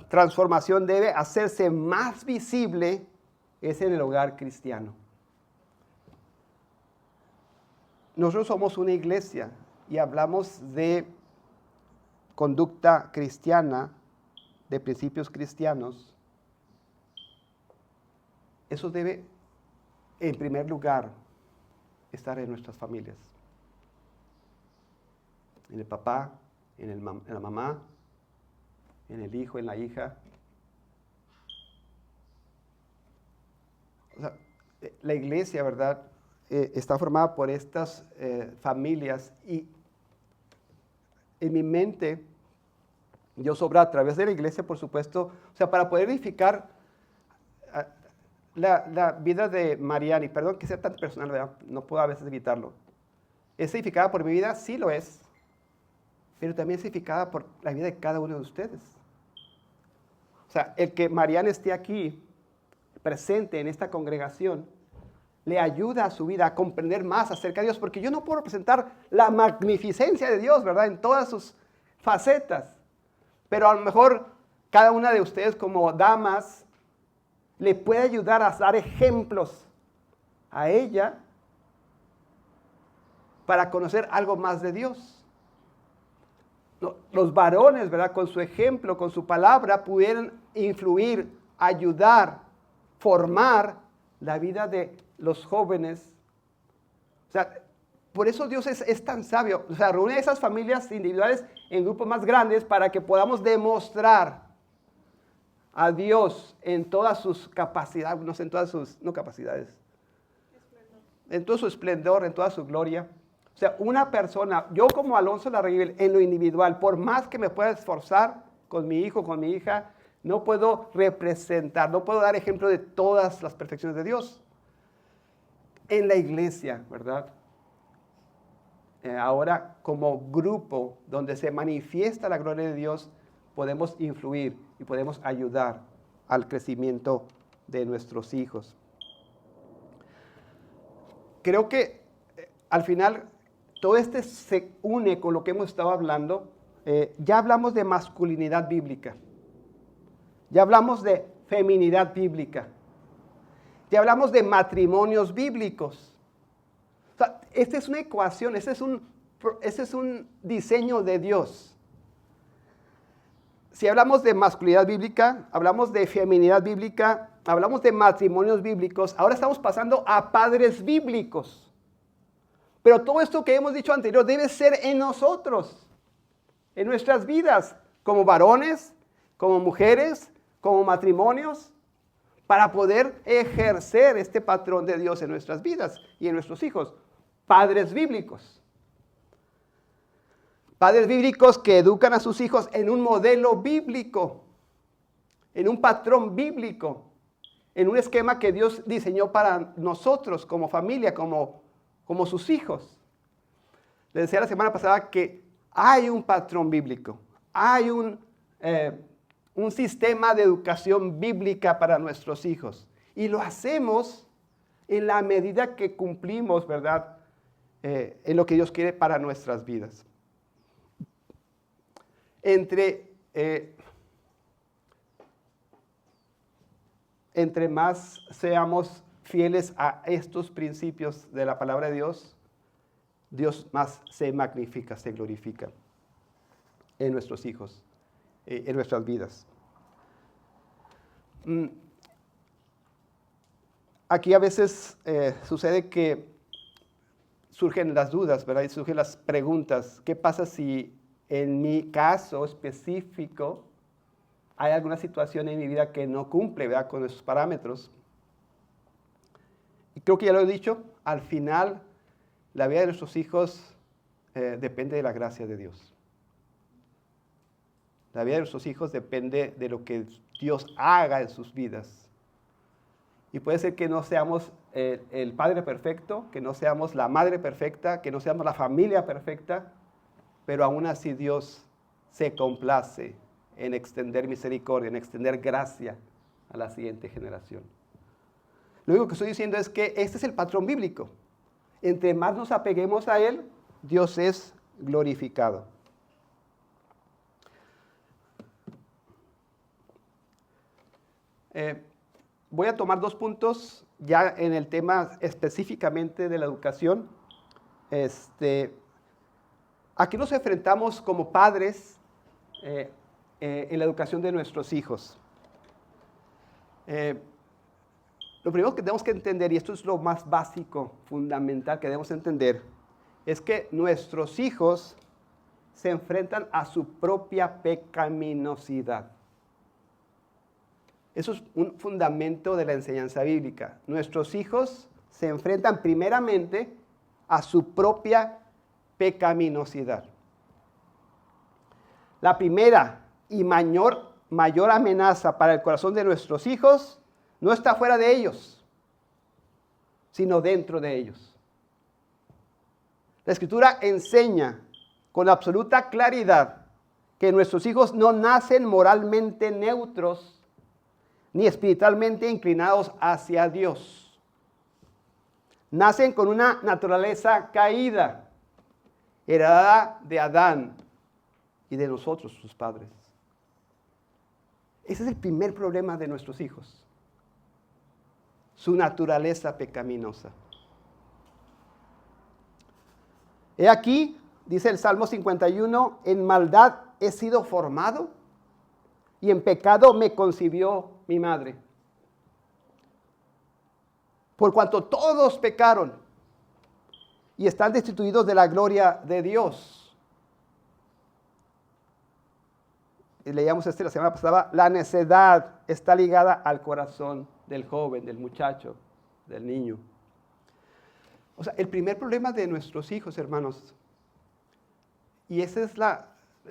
transformación debe hacerse más visible es en el hogar cristiano. Nosotros somos una iglesia y hablamos de conducta cristiana, de principios cristianos. Eso debe, en primer lugar, estar en nuestras familias. En el papá, en la mamá, en el hijo, en la hija. O sea, la iglesia, ¿verdad?, está formada por estas familias, y en mi mente Dios obra a través de la iglesia, por supuesto, o sea, para poder edificar la vida de Mariani. Perdón que sea tan personal, ¿verdad?, no puedo a veces evitarlo. ¿Es edificada por mi vida? Sí lo es, pero también es edificada por la vida de cada uno de ustedes. O sea, el que Mariani esté aquí presente en esta congregación le ayuda a su vida a comprender más acerca de Dios, porque yo no puedo representar la magnificencia de Dios, ¿verdad? En todas sus facetas, pero a lo mejor cada una de ustedes como damas le puede ayudar a dar ejemplos a ella para conocer algo más de Dios. Los varones, ¿verdad? Con su ejemplo, con su palabra, pudieran influir, ayudar, formar la vida de los jóvenes. O sea, por eso Dios es tan sabio. O sea, reúne a esas familias individuales en grupos más grandes para que podamos demostrar a Dios en todas sus capacidades, no sé, en todas sus, no capacidades, en todo su esplendor, en toda su gloria. O sea, una persona, yo como Alonso Larraguibel, en lo individual, por más que me pueda esforzar con mi hijo, con mi hija, no puedo representar, no puedo dar ejemplo de todas las perfecciones de Dios. En la iglesia, ¿verdad? Ahora, como grupo donde se manifiesta la gloria de Dios, podemos influir y podemos ayudar al crecimiento de nuestros hijos. Creo que al final todo este se une con lo que hemos estado hablando. Ya hablamos de masculinidad bíblica, ya hablamos de feminidad bíblica, ya hablamos de matrimonios bíblicos. O sea, esta es una ecuación, ese es un diseño de Dios. Si hablamos de masculinidad bíblica, hablamos de feminidad bíblica, hablamos de matrimonios bíblicos, ahora estamos pasando a padres bíblicos. Pero todo esto que hemos dicho anterior debe ser en nosotros, en nuestras vidas, como varones, como mujeres, como matrimonios, para poder ejercer este patrón de Dios en nuestras vidas y en nuestros hijos. Padres bíblicos. Padres bíblicos que educan a sus hijos en un modelo bíblico, en un patrón bíblico, en un esquema que Dios diseñó para nosotros como familia, como sus hijos. Les decía la semana pasada que hay un patrón bíblico, hay un sistema de educación bíblica para nuestros hijos. Y lo hacemos en la medida que cumplimos, ¿verdad? En lo que Dios quiere para nuestras vidas. Entre más seamos fieles a estos principios de la palabra de Dios, Dios más se magnifica, se glorifica en nuestros hijos, en nuestras vidas. Aquí a veces sucede que surgen las dudas, ¿verdad? Y surgen las preguntas. ¿Qué pasa si en mi caso específico hay alguna situación en mi vida que no cumple, ¿verdad?, con esos parámetros? Y creo que ya lo he dicho, al final la vida de nuestros hijos depende de la gracia de Dios. La vida de nuestros hijos depende de lo que Dios haga en sus vidas. Y puede ser que no seamos el padre perfecto, que no seamos la madre perfecta, que no seamos la familia perfecta, pero aún así Dios se complace en extender misericordia, en extender gracia a la siguiente generación. Lo único que estoy diciendo es que este es el patrón bíblico. Entre más nos apeguemos a Él, Dios es glorificado. Voy a tomar 2 puntos ya en el tema específicamente de la educación. Aquí nos enfrentamos como padres en la educación de nuestros hijos. Lo primero que tenemos que entender, y esto es lo más básico, fundamental que debemos entender, es que nuestros hijos se enfrentan a su propia pecaminosidad. Eso es un fundamento de la enseñanza bíblica. Nuestros hijos se enfrentan primeramente a su propia pecaminosidad. La primera y mayor amenaza para el corazón de nuestros hijos no está fuera de ellos, sino dentro de ellos. La Escritura enseña con absoluta claridad que nuestros hijos no nacen moralmente neutros, ni espiritualmente inclinados hacia Dios. Nacen con una naturaleza caída, heredada de Adán y de nosotros, sus padres. Ese es el primer problema de nuestros hijos. Su naturaleza pecaminosa. He aquí, dice el Salmo 51, en maldad he sido formado y en pecado me concibió mi madre. Por cuanto todos pecaron y están destituidos de la gloria de Dios. Y leíamos la semana pasada, la necedad está ligada al corazón del joven, del muchacho, del niño. O sea, el primer problema de nuestros hijos, hermanos, y ese es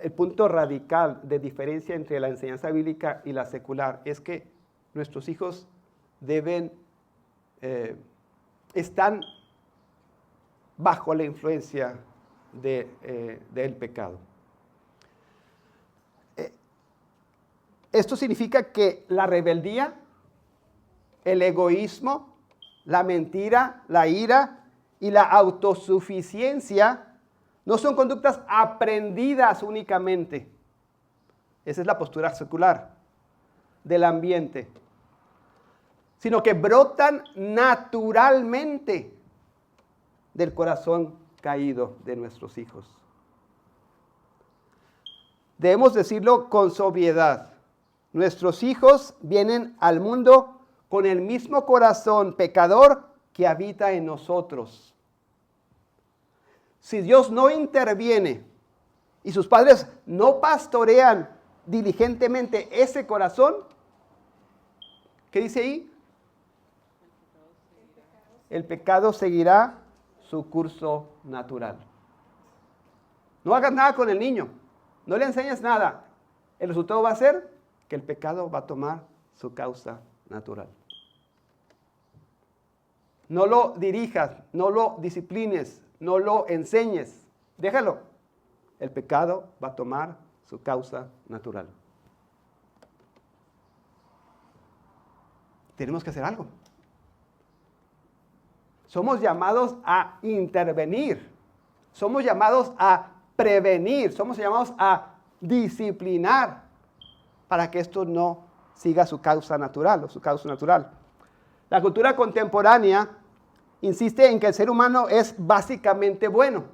el punto radical de diferencia entre la enseñanza bíblica y la secular, es que nuestros hijos están bajo la influencia del pecado. Esto significa que la rebeldía, el egoísmo, la mentira, la ira y la autosuficiencia no son conductas aprendidas únicamente. Esa es la postura secular del ambiente, sino que brotan naturalmente del corazón caído de nuestros hijos. Debemos decirlo con sobriedad. Nuestros hijos vienen al mundo con el mismo corazón pecador que habita en nosotros. Si Dios no interviene y sus padres no pastorean diligentemente ese corazón, ¿qué dice ahí? El pecado seguirá su curso natural. No hagas nada con el niño, no le enseñes nada. El resultado va a ser que el pecado va a tomar su causa natural. No lo dirijas, no lo disciplines, no lo enseñes. Déjalo. El pecado va a tomar su causa natural. Tenemos que hacer algo. Somos llamados a intervenir. Somos llamados a prevenir. Somos llamados a disciplinar para que esto no siga su causa natural o su causa natural. La cultura contemporánea insiste en que el ser humano es básicamente bueno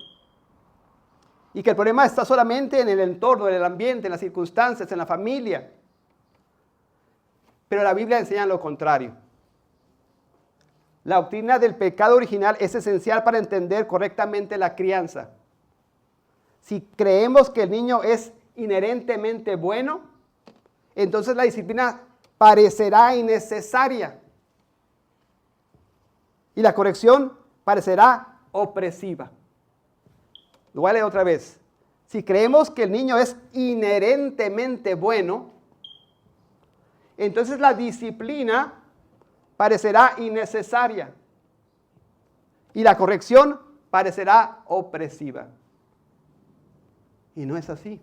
y que el problema está solamente en el entorno, en el ambiente, en las circunstancias, en la familia. Pero la Biblia enseña lo contrario. La doctrina del pecado original es esencial para entender correctamente la crianza. Si creemos que el niño es inherentemente bueno, entonces la disciplina parecerá innecesaria y la corrección parecerá opresiva. Lo voy a leer otra vez. Si creemos que el niño es inherentemente bueno, entonces la disciplina parecerá innecesaria y la corrección parecerá opresiva. Y no es así.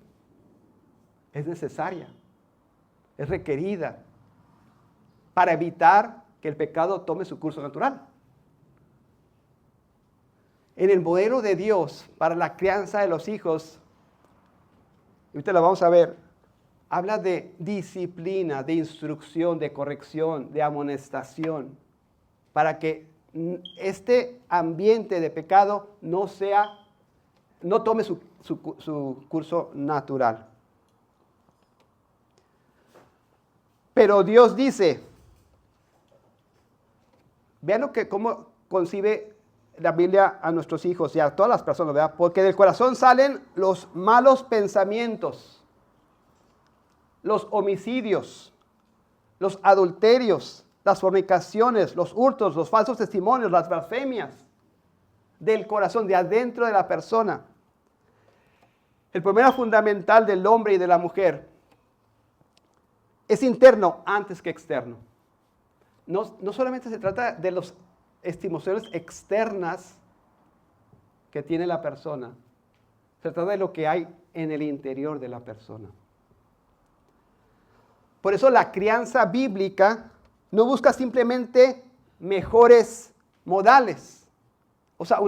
Es necesaria. Es requerida para evitar que el pecado tome su curso natural. En el modelo de Dios para la crianza de los hijos, y ahorita lo vamos a ver, habla de disciplina, de instrucción, de corrección, de amonestación, para que este ambiente de pecado no tome su curso natural. Pero Dios dice, vean cómo concibe la Biblia a nuestros hijos y a todas las personas, ¿verdad? Porque del corazón salen los malos pensamientos, los homicidios, los adulterios, las fornicaciones, los hurtos, los falsos testimonios, las blasfemias, del corazón, de adentro de la persona. El problema fundamental del hombre y de la mujer es interno antes que externo. No solamente se trata de las emociones externas que tiene la persona, se trata de lo que hay en el interior de la persona. Por eso la crianza bíblica no busca simplemente mejores modales. O sea,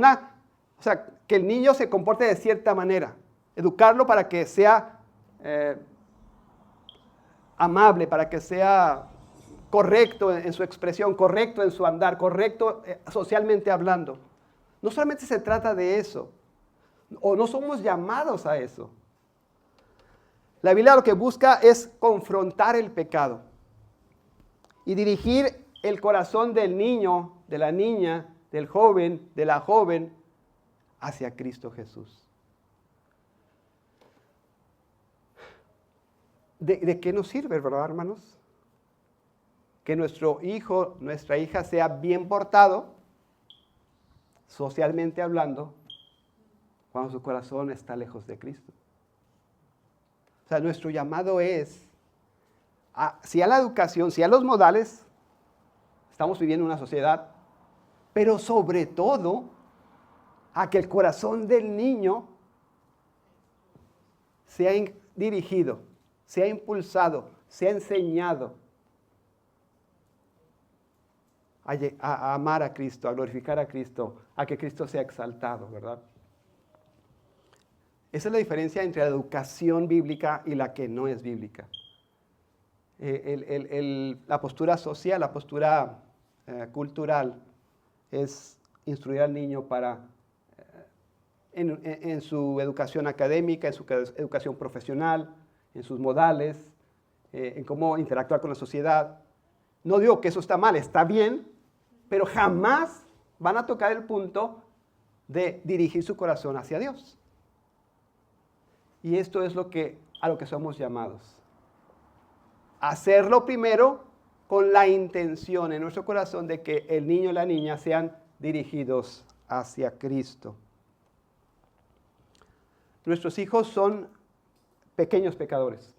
que el niño se comporte de cierta manera. Educarlo para que sea amable, para que sea correcto en su expresión, correcto en su andar, correcto socialmente hablando. No solamente se trata de eso, o no somos llamados a eso. La Biblia lo que busca es confrontar el pecado y dirigir el corazón del niño, de la niña, del joven, de la joven, hacia Cristo Jesús. ¿De qué nos sirve, verdad, hermanos? Que nuestro hijo, nuestra hija sea bien portado, socialmente hablando, cuando su corazón está lejos de Cristo. O sea, nuestro llamado es, sí a la educación, sí a los modales, estamos viviendo una sociedad, pero sobre todo a que el corazón del niño sea dirigido, sea impulsado, sea enseñado a amar a Cristo, a glorificar a Cristo, a que Cristo sea exaltado, ¿verdad? Esa es la diferencia entre la educación bíblica y la que no es bíblica. La postura social, la postura cultural es instruir al niño en su educación académica, en su educación profesional, en sus modales, en cómo interactuar con la sociedad. No digo que eso está mal, está bien, pero jamás van a tocar el punto de dirigir su corazón hacia Dios. Y esto es a lo que somos llamados. Hacerlo primero con la intención en nuestro corazón de que el niño y la niña sean dirigidos hacia Cristo. Nuestros hijos son pequeños pecadores,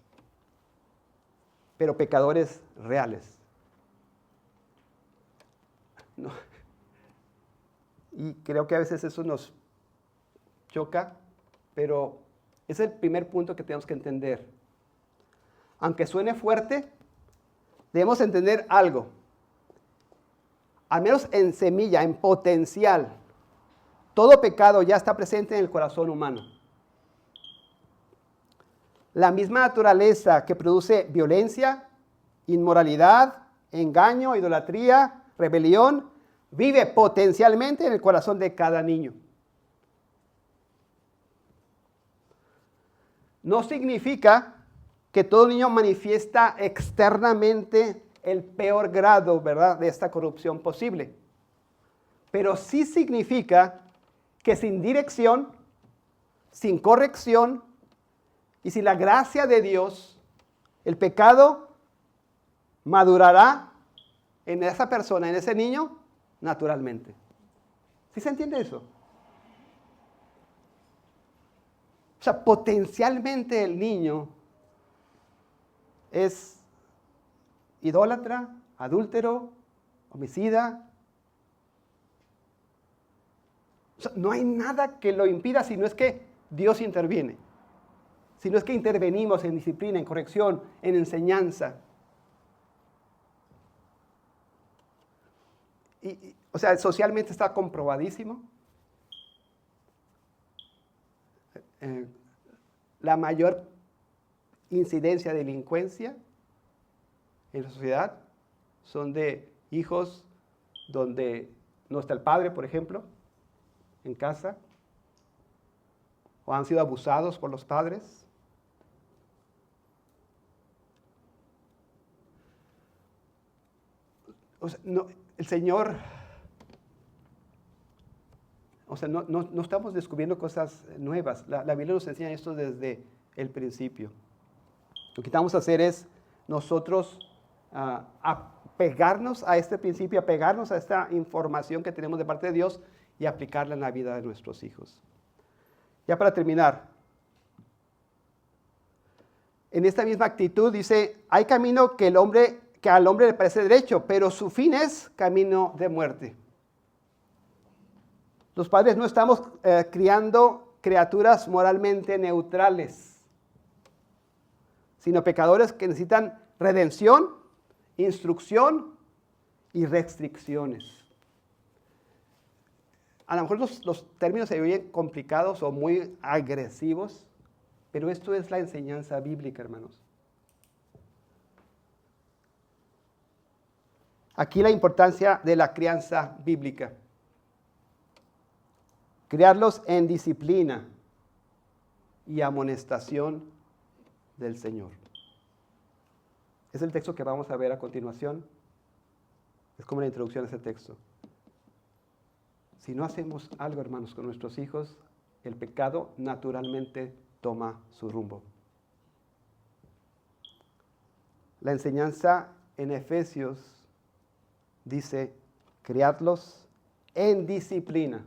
pero pecadores reales. No. Y creo que a veces eso nos choca, pero es el primer punto que tenemos que entender. Aunque suene fuerte, debemos entender algo. Al menos en semilla, en potencial, todo pecado ya está presente en el corazón humano. La misma naturaleza que produce violencia, inmoralidad, engaño, idolatría, rebelión, vive potencialmente en el corazón de cada niño. No significa que todo niño manifiesta externamente el peor grado, ¿verdad?, de esta corrupción posible. Pero sí significa que sin dirección, sin corrección y sin la gracia de Dios, el pecado madurará en esa persona, en ese niño, naturalmente. ¿Sí se entiende eso? O sea, potencialmente el niño es idólatra, adúltero, homicida. O sea, no hay nada que lo impida si no es que Dios interviene. Si no es que intervenimos en disciplina, en corrección, en enseñanza. O sea, socialmente está comprobadísimo. La mayor incidencia de delincuencia en la sociedad son de hijos donde no está el padre, por ejemplo, en casa, o han sido abusados por los padres. O sea, no, el Señor, o sea, no estamos descubriendo cosas nuevas. La Biblia nos enseña esto desde el principio. Lo que vamos a hacer es nosotros apegarnos a este principio, apegarnos a esta información que tenemos de parte de Dios y aplicarla en la vida de nuestros hijos. Ya para terminar, en esta misma actitud dice, hay camino que al hombre le parece derecho, pero su fin es camino de muerte. Los padres no estamos criando criaturas moralmente neutrales, sino pecadores que necesitan redención, instrucción y restricciones. A lo mejor los términos se oyen complicados o muy agresivos, pero esto es la enseñanza bíblica, hermanos. Aquí la importancia de la crianza bíblica. Criarlos en disciplina y amonestación del Señor. Es el texto que vamos a ver a continuación. Es como la introducción a ese texto. Si no hacemos algo, hermanos, con nuestros hijos, el pecado naturalmente toma su rumbo. La enseñanza en Efesios dice, criadlos en disciplina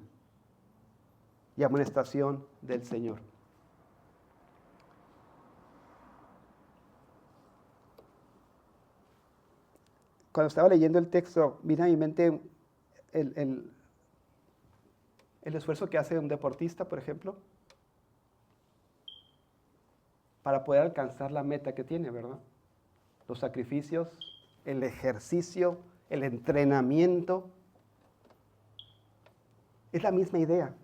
y amonestación del Señor. Cuando estaba leyendo el texto, vino a mi mente el esfuerzo que hace un deportista, por ejemplo, para poder alcanzar la meta que tiene, ¿verdad? Los sacrificios, el ejercicio, el entrenamiento. Es la misma idea.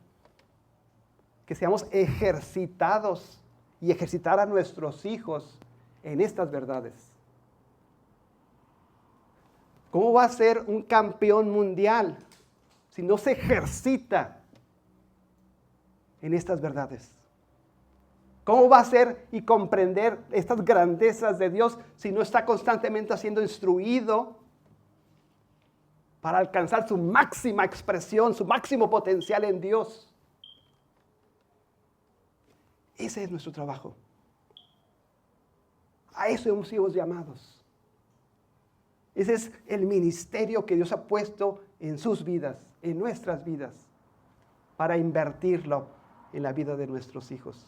Que seamos ejercitados y ejercitar a nuestros hijos en estas verdades. ¿Cómo va a ser un campeón mundial si no se ejercita en estas verdades? ¿Cómo va a ser y comprender estas grandezas de Dios si no está constantemente siendo instruido para alcanzar su máxima expresión, su máximo potencial en Dios? Ese es nuestro trabajo. A eso hemos sido llamados. Ese es el ministerio que Dios ha puesto en sus vidas, en nuestras vidas, para invertirlo en la vida de nuestros hijos.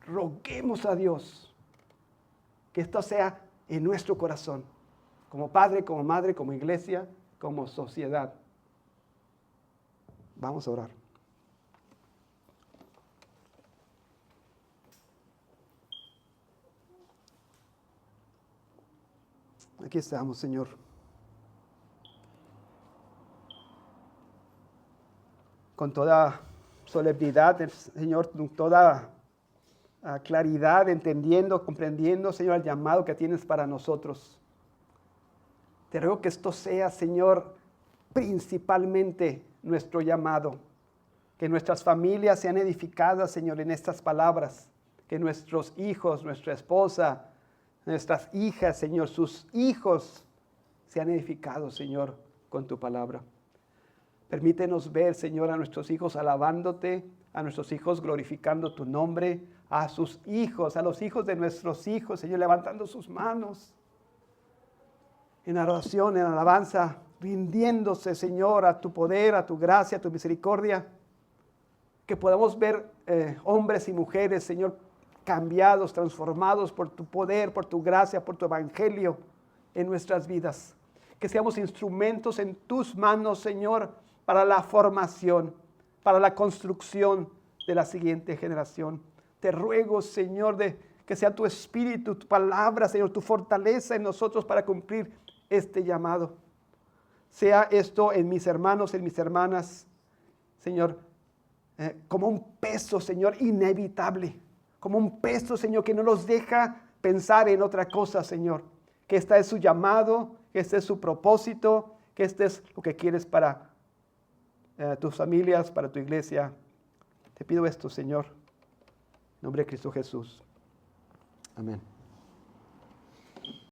Roguemos a Dios que esto sea en nuestro corazón, como padre, como madre, como iglesia, como sociedad. Vamos a orar. Aquí estamos, Señor. Con toda solemnidad, Señor, con toda claridad, entendiendo, comprendiendo, Señor, el llamado que tienes para nosotros. Te ruego que esto sea, Señor, principalmente nuestro llamado. Que nuestras familias sean edificadas, Señor, en estas palabras. Que nuestros hijos, nuestra esposa, nuestras hijas, Señor, sus hijos sean edificados, Señor, con tu palabra. Permítenos ver, Señor, a nuestros hijos alabándote, a nuestros hijos glorificando tu nombre, a sus hijos, a los hijos de nuestros hijos, Señor, levantando sus manos en oración, en alabanza, rindiéndose, Señor, a tu poder, a tu gracia, a tu misericordia. Que podamos ver hombres y mujeres, Señor, cambiados, transformados por tu poder, por tu gracia, por tu evangelio en nuestras vidas. Que seamos instrumentos en tus manos, Señor, para la formación, para la construcción de la siguiente generación. Te ruego, Señor, que sea tu espíritu, tu palabra, Señor, tu fortaleza en nosotros para cumplir este llamado. Sea esto en mis hermanos, en mis hermanas, Señor, como un peso, Señor, inevitable. Como un peso, Señor, que no nos deja pensar en otra cosa, Señor. Que este es su llamado, que este es su propósito, que este es lo que quieres para tus familias, para tu iglesia. Te pido esto, Señor, en nombre de Cristo Jesús. Amén.